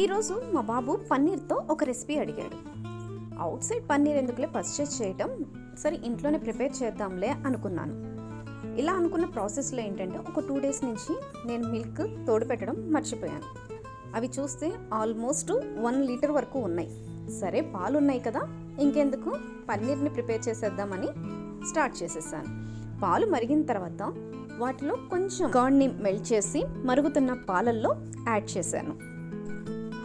ఈరోజు మా బాబు పన్నీర్తో ఒక రెసిపీ అడిగాడు. అవుట్ సైడ్ పన్నీర్ ఎందుకులే పర్చేస్ చేయటం, సరే ఇంట్లోనే ప్రిపేర్ చేద్దాంలే అనుకున్నాను. ఇలా అనుకున్న ప్రాసెస్లో ఏంటంటే ఒక 2 days నుంచి నేను మిల్క్ తోడు పెట్టడం మర్చిపోయాను. అవి చూస్తే ఆల్మోస్ట్ 1 లీటర్ వరకు ఉన్నాయి. సరే పాలు ఉన్నాయి కదా, ఇంకెందుకు పన్నీర్ని ప్రిపేర్ చేసేద్దామని స్టార్ట్ చేసేసాను. పాలు మరిగిన తర్వాత వాటిలో కొంచెం కర్డ్ని మెల్ట్ చేసి మరుగుతున్న పాలల్లో యాడ్ చేశాను.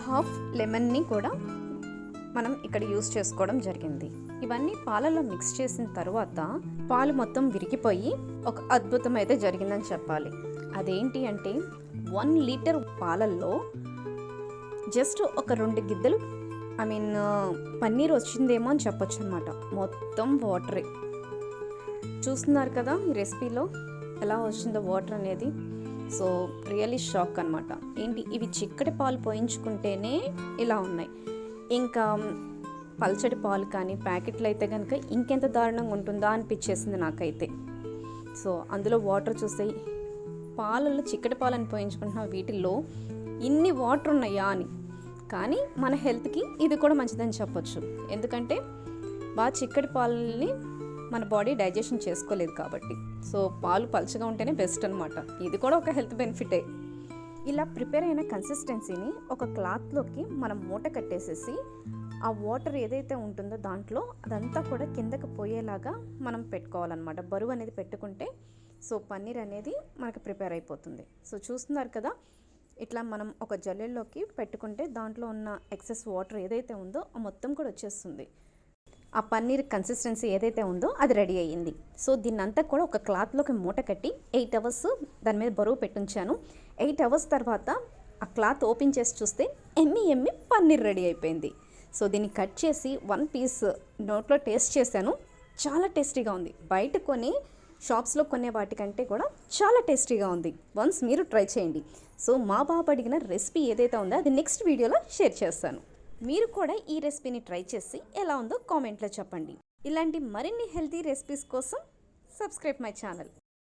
హాఫ్ లెమన్ని కూడా మనం ఇక్కడ యూస్ చేసుకోవడం జరిగింది. ఇవన్నీ పాలలో మిక్స్ చేసిన తర్వాత పాలు మొత్తం విరిగిపోయి ఒక అద్భుతం అయితే జరిగిందని చెప్పాలి. అదేంటి అంటే 1 లీటర్ పాలల్లో జస్ట్ ఒక 2 గిద్దలు పన్నీర్ వచ్చిందేమో అని చెప్పొచ్చు అనమాట. మొత్తం వాటరే. చూస్తున్నారు కదా ఈ రెసిపీలో ఎలా వచ్చిందో వాటర్ అనేది. సో రియల్లీ షాక్ అనమాట. ఏంటి ఇవి చిక్కటి పాలు పోయించుకుంటేనే ఇలా ఉన్నాయి, ఇంకా పల్చడి పాలు కానీ ప్యాకెట్లు అయితే కనుక ఇంకెంత దారుణంగా ఉంటుందా అనిపించేసింది నాకైతే. సో అందులో వాటర్ చూస్తే పాలల్లో చిక్కటి పాలని పోయించుకుంటున్న వీటిల్లో ఇన్ని వాటర్ ఉన్నాయా అని. కానీ మన హెల్త్కి ఇది కూడా మంచిదని చెప్పొచ్చు. ఎందుకంటే బాగా చిక్కటి పాలని మన బాడీ డైజెషన్ చేసుకోలేదు కాబట్టి. సో పాలు పల్చగా ఉంటేనే బెస్ట్ అనమాట. ఇది కూడా ఒక హెల్త్ బెనిఫిటే. ఇలా ప్రిపేర్ అయిన కన్సిస్టెన్సీని ఒక క్లాత్లోకి మనం మూట కట్టేసేసి ఆ వాటర్ ఏదైతే ఉంటుందో దాంట్లో అదంతా కూడా కిందకి పోయేలాగా మనం పెట్టుకోవాలన్నమాట. బరువు అనేది పెట్టుకుంటే సో పన్నీర్ అనేది మనకు ప్రిపేర్ అయిపోతుంది. సో చూస్తున్నారు కదా, ఇట్లా మనం ఒక జల్లెల్లోకి పెట్టుకుంటే దాంట్లో ఉన్న ఎక్సెస్ వాటర్ ఏదైతే ఉందో ఆ మొత్తం కూడా వచ్చేస్తుంది. ఆ పన్నీర్ కన్సిస్టెన్సీ ఏదైతే ఉందో అది రెడీ అయ్యింది. సో దీన్నంతా కూడా ఒక క్లాత్లోకి మూట కట్టి 8 hours దాని మీద బరువు పెట్టించాను. 8 hours తర్వాత ఆ క్లాత్ ఓపెన్ చేసి చూస్తే ఎమ్మి పన్నీర్ రెడీ అయిపోయింది. సో దీన్ని కట్ చేసి 1 piece నోట్లో టేస్ట్ చేశాను. చాలా టేస్టీగా ఉంది. బయట కొని షాప్స్లో కొనే వాటికంటే కూడా చాలా టేస్టీగా ఉంది. వన్స్ మీరు ట్రై చేయండి. సో మా బాబు అడిగిన రెసిపీ ఏదైతే ఉందో అది నెక్స్ట్ వీడియోలో షేర్ చేస్తాను. మీరు కూడా ఈ రెసిపీని ట్రై చేసి ఎలా ఉందో కామెంట్లో చెప్పండి. ఇలాంటి మరిన్ని హెల్తీ రెసిపీస్ కోసం సబ్స్క్రైబ్ మై ఛానల్.